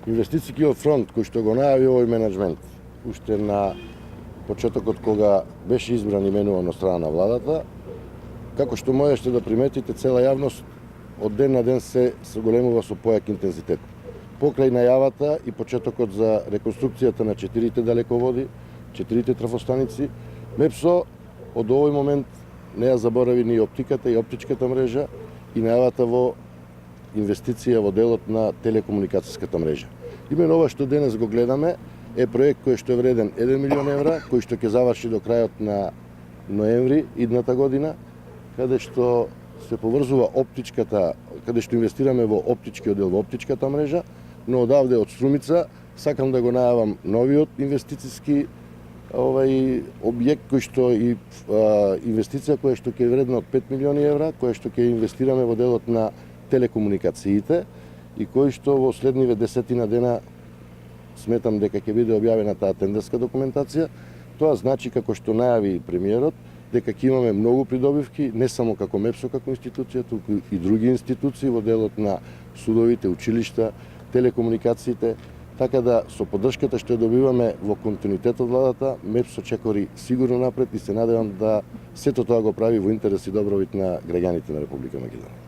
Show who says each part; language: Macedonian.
Speaker 1: Инвестицијскиот фронт кој што го најави овој менеджмент уште на почетокот кога беше избран и именуван од страна на владата, како што можете да приметите, цела јавност од ден на ден се соголемува со појак интензитет. Покрај најавата и почетокот за реконструкцијата на 4 далеководи, 4 трафостаници, МЕПСО од овој момент не ја заборави ни оптиката и оптичката мрежа и најавата во инвестиција во делот на телекомуникацијската мрежа. Имено ова што денес го гледаме е проект кој што е вреден 1 милион евра, кој што ќе заврши до крајот на ноември идната година, каде што се поврзува оптичката, каде што инвестираме во оптичкиот дел, во оптичката мрежа, но одавде од Струмица сакам да го најавам новиот инвестицијски објект кој што и инвестиција која што ќе е вредна од 5 милиони евра, која што ќе инвестираме во делот на телекомуникациите и кој што во следниве 10 дена сметам дека ќе биде објавена таа тендерска документација. Тоа значи, како што најави премиерот, дека ќе имаме многу придобивки, не само како МЕПСО како институција, туку и други институции во делот на судовите, училишта, телекомуникациите, така да со поддршката што ја добиваме во континуитет од владата, МЕПСО чекори сигурно напред и се надевам да сето тоа го прави во интерес и добровит на граѓаните на Република Македонија.